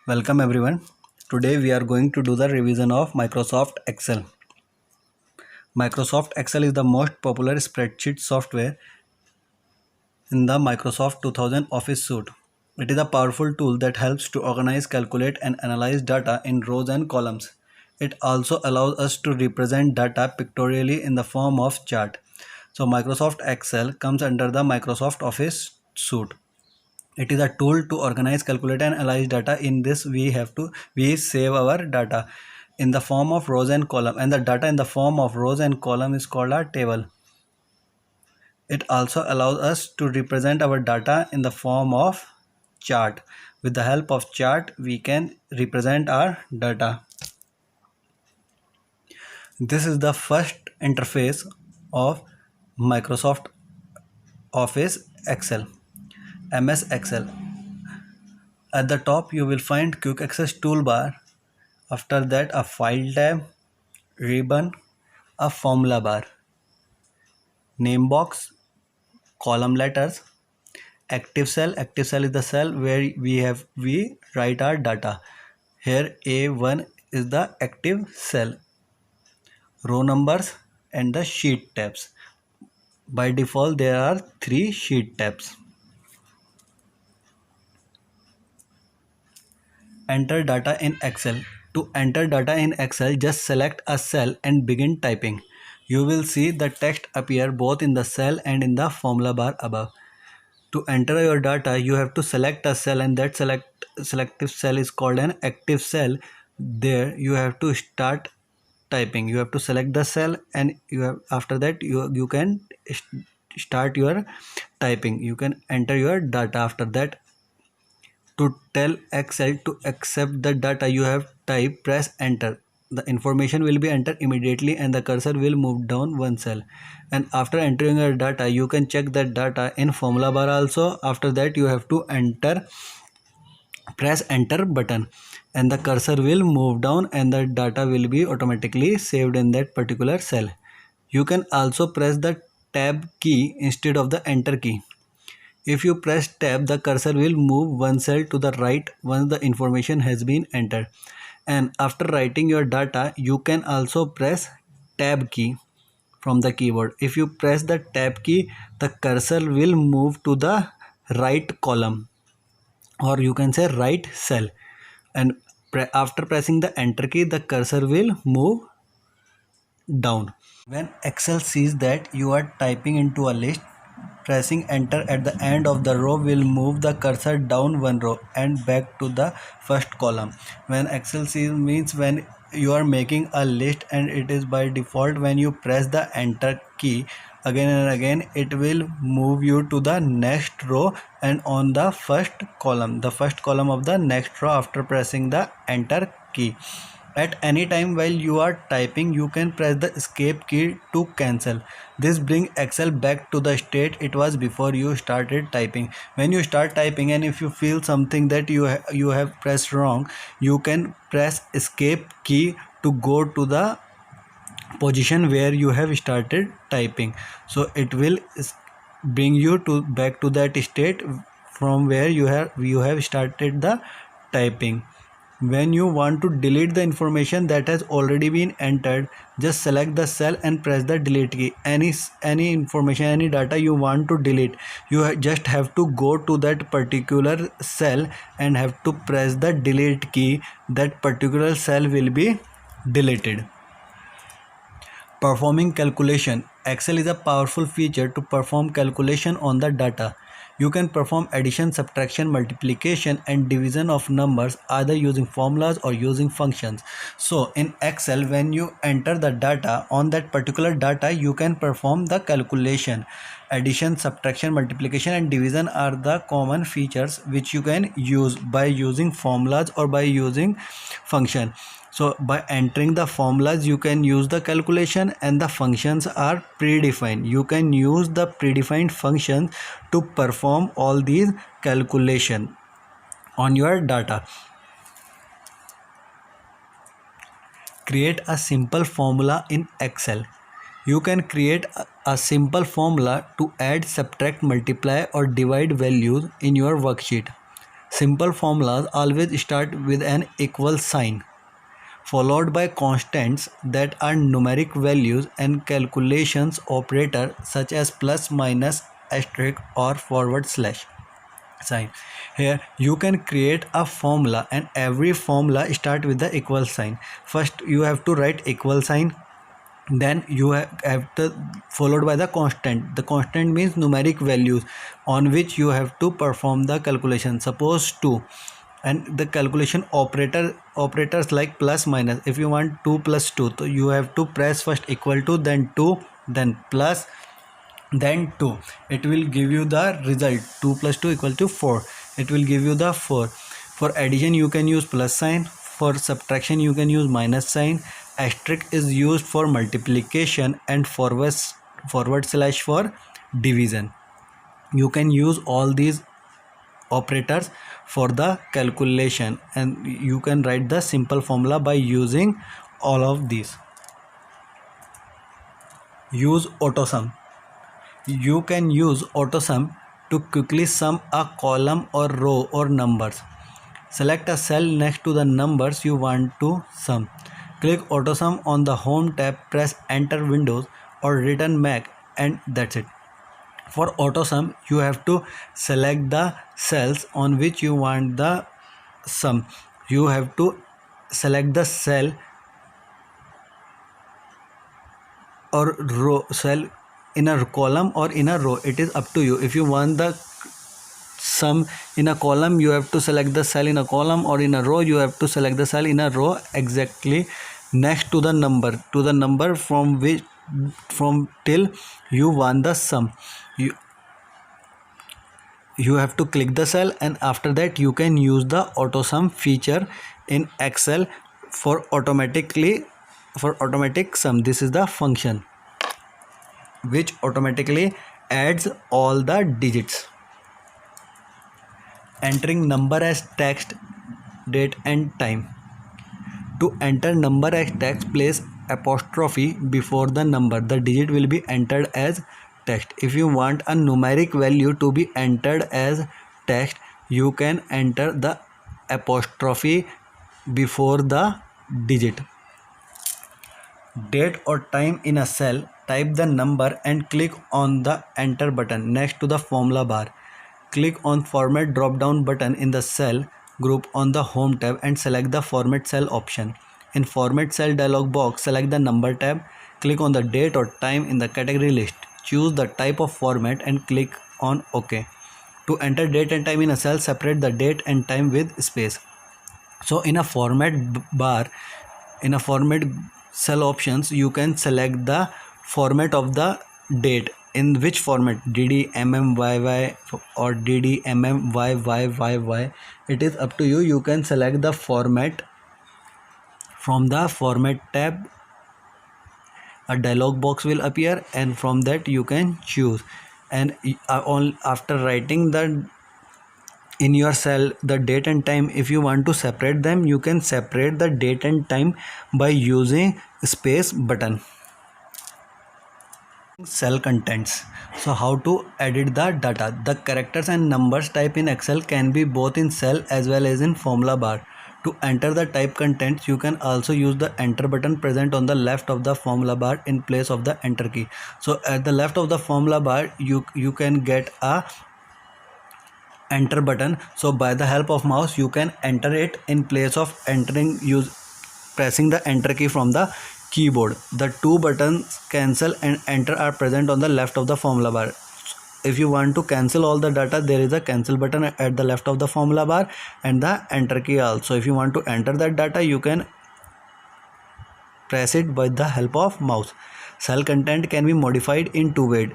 Welcome everyone. Today we are going to do the revision of Microsoft Excel. Microsoft Excel is the most popular spreadsheet software in the Microsoft 2000 Office suite. It is a powerful tool that helps to organize, calculate and analyze data in rows and columns. It also allows us to represent data pictorially in the form of chart. So Microsoft Excel comes under the Microsoft Office suite. It is a tool to organize, calculate and analyze data. In this we save our data in the form of rows and column, and the data in the form of rows and column is called a table. It also allows us to represent our data in the form of chart. With the help of chart we can represent our data. This is the first interface of Microsoft Office Excel, MS Excel. At the top you will find quick access toolbar. After that, a file tab, ribbon, a formula bar, name box, column letters, active cell. Active cell is the cell where we write our data. Here A1 is the active cell. Row numbers and the sheet tabs. By default there are 3 sheet tabs. Enter data in Excel. To enter data in Excel, just select a cell and begin typing. You will see the text appear both in the cell and in the formula bar above. To enter your data, you have to select a cell, and that selective cell is called an active cell. There you have to start typing. You have to select the cell, and after that you can start your typing. You can enter your data. After that, to tell Excel to accept the data you have typed, press enter. The information will be entered immediately and the cursor will move down one cell. And after entering your data, you can check that data in formula bar also. After that you have to press enter button and the cursor will move down and the data will be automatically saved in that particular cell. You can also press the tab key instead of the enter key. If you press tab, the cursor will move one cell to the right once the information has been entered. And after writing your data, you can also press tab key from the keyboard. If you press the tab key, the cursor will move to the right column, or you can say right cell. And after pressing the enter key, the cursor will move down. When Excel sees that you are typing into a list, pressing enter at the end of the row will move the cursor down one row and back to the first column. When Excel sees means when you are making a list, and it is by default when you press the enter key again and again, it will move you to the next row and on the first column of the next row after pressing the enter key. At any time while you are typing, you can press the escape key to cancel. This brings Excel back to the state it was before you started typing. When you start typing and if you feel something that you have pressed wrong, you can press escape key to go to the position where you have started typing. So it will bring you to back to that state from where you have started the typing. When you want to delete the information that has already been entered, just select the cell and press the delete key. Any information, any data you want to delete, you just have to go to that particular cell and have to press the delete key. That particular cell will be deleted. Performing calculation. Excel is a powerful feature to perform calculation on the data. You can perform addition, subtraction, multiplication and division of numbers either using formulas or using functions. So in Excel, when you enter the data on that particular data, you can perform the calculation. Addition, subtraction, multiplication and division are the common features which you can use by using formulas or by using function. So by entering the formulas, you can use the calculation, and the functions are predefined. You can use the predefined functions to perform all these calculation on your data. Create a simple formula in Excel. You can create a simple formula to add, subtract, multiply or divide values in your worksheet. Simple formulas always start with an equal sign followed by constants that are numeric values and calculations operator such as plus, minus, asterisk or forward slash sign. Here you can create a formula and every formula start with the equal sign. First you have to write equal sign, then you have to followed by the constant means numeric values on which you have to perform the calculation. Suppose 2, and the calculation operators like plus, minus. If you want 2 plus 2, so you have to press first equal to, then 2, then plus, then 2. It will give you the result 2 plus 2 equal to 4. It will give you the 4. For addition you can use plus sign, for subtraction you can use minus sign, asterisk is used for multiplication, and forward slash for division. You can use all these operators for the calculation, and you can write the simple formula by using all of these. Use AutoSum. You can use AutoSum to quickly sum a column or row or numbers. Select a cell next to the numbers you want to sum. Click AutoSum on the Home tab, press Enter Windows or Return Mac, and that's it. For AutoSum, you have to select the cells on which you want the sum. You have to select the cell or row, cell in a column or in a row. It is up to you. If you want the sum in a column, you have to select the cell in a column, or in a row you have to select the cell in a row exactly next to the number from till you want the sum. You have to click the cell, and after that you can use the AutoSum feature in Excel for automatic sum. This is the function which automatically adds all the digits. Entering number as text, date and time. To enter number as text, place apostrophe before the number. The digit will be entered as text. If you want a numeric value to be entered as text, you can enter the apostrophe before the digit. Date or time in a cell, type the number and click on the enter button next to the formula bar. Click on format drop down button in the cell group on the Home tab and select the format cell option. In format cell dialog box, select the number tab, click on the date or time in the category list. Choose the type of format and click on OK. To enter date and time in a cell, separate the date and time with space. So in a format bar, in a format cell options, you can select the format of the date. In which format, DDMMYY or DDMMYYYY, it is up to you. You can select the format from the format tab. A dialog box will appear, and from that you can choose. And after writing the in your cell the date and time, if you want to separate them, you can separate the date and time by using space button. Cell contents. So how to edit the data? The characters and numbers type in Excel can be both in cell as well as in formula bar. To enter the type contents, you can also use the enter button present on the left of the formula bar in place of the enter key. So at the left of the formula bar, you can get a enter button. So by the help of mouse, you can enter it in place of pressing the enter key from the keyboard. The two buttons cancel and enter are present on the left of the formula bar. If you want to cancel all the data, there is a cancel button at the left of the formula bar and the enter key also. If you want to enter that data, you can press it by the help of mouse. Cell content can be modified in two ways.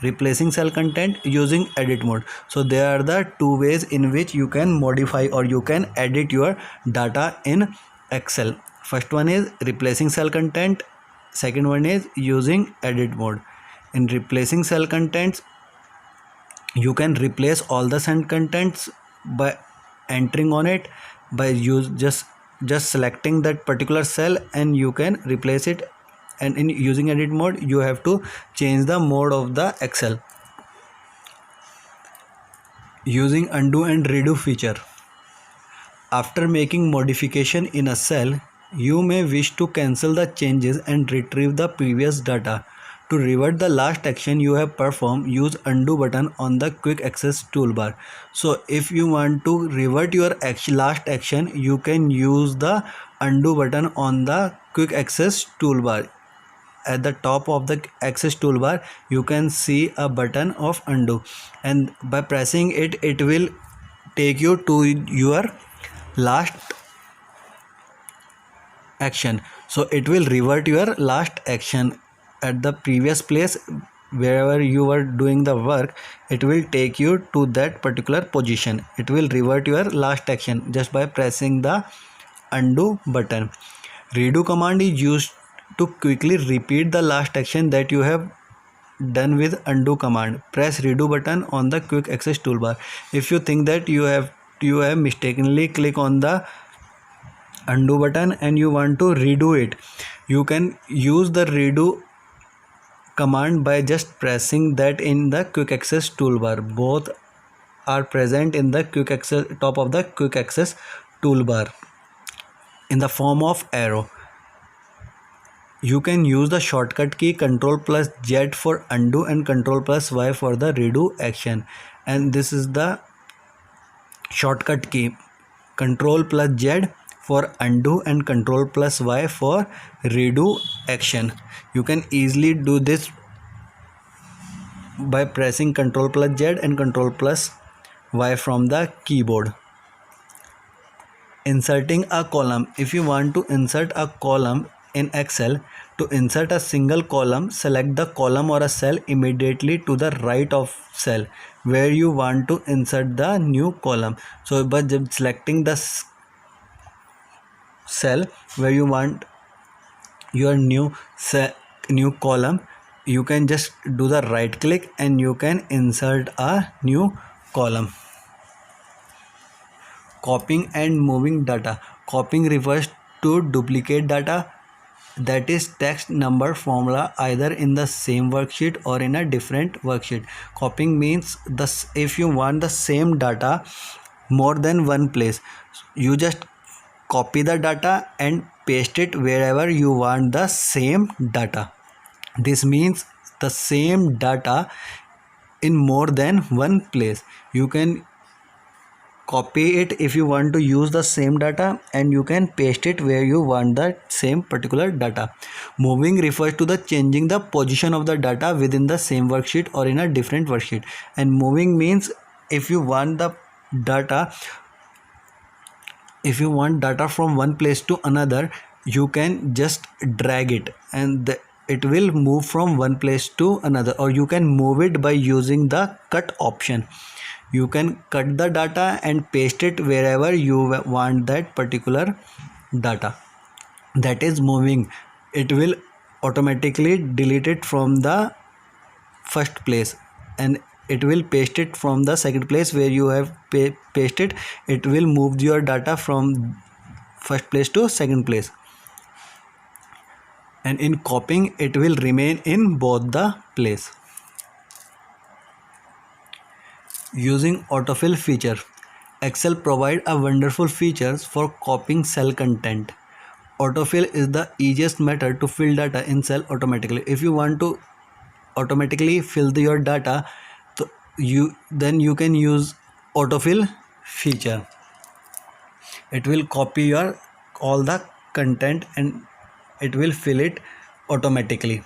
Replacing cell content using edit mode. So there are the two ways in which you can modify or you can edit your data in Excel. First one is replacing cell content. Second one is using edit mode. In replacing cell contents, you can replace all the cell contents by entering on it by just selecting that particular cell, and you can replace it. And in using edit mode, you have to change the mode of the Excel. Using undo and redo feature. After making modification in a cell, you may wish to cancel the changes and retrieve the previous data. To revert the last action you have performed, use undo button on the quick access toolbar. So if you want to revert your last action, you can use the undo button on the quick access toolbar. At the top of the access toolbar, you can see a button of undo, and by pressing it, it will take you to your last action. So it will revert your last action at the previous place wherever you were doing the work. It will take you to that particular position. It will revert your last action just by pressing the undo button. Redo command is used to quickly repeat the last action that you have done with undo command. Press redo button on the quick access toolbar. If you think that you have mistakenly click on the undo button and you want to redo it, you can use the redo command by just pressing that in the quick access toolbar. Both are present in the quick access top of the quick access toolbar in the form of arrow. You can use the shortcut key Ctrl+Z for undo and Ctrl+Y for the redo action, and this is the shortcut key Ctrl+Z for undo and Ctrl+Y for redo action. You can easily do this by pressing Ctrl+Z and Ctrl+Y from the keyboard. Inserting a column. If you want to insert a column in Excel, to insert a single column, select the column or a cell immediately to the right of cell where you want to insert the new column. So by just selecting the cell where you want your new column, you can just do the right click and you can insert a new column. Copying and moving data. Copying refers to duplicate data, that is text, number, formula, either in the same worksheet or in a different worksheet. Copying means if you want the same data more than one place, you just copy the data and paste it wherever you want the same data. This means the same data in more than one place. You can copy it if you want to use the same data, and you can paste it where you want that same particular data. Moving refers to the changing the position of the data within the same worksheet or in a different worksheet, and moving means if you want data from one place to another, you can just drag it and it will move from one place to another, or you can move it by using the cut option. You can cut the data and paste it wherever you want that particular data. That is moving. It will automatically delete it from the first place and it will paste it from the second place where you have pasted. It will move your data from first place to second place. And in copying, it will remain in both the place. Using autofill feature. Excel provides a wonderful features for copying cell content. Autofill is the easiest method to fill data in cell automatically. If you want to automatically fill your data, then you can use autofill feature. It will copy all the content and it will fill it automatically.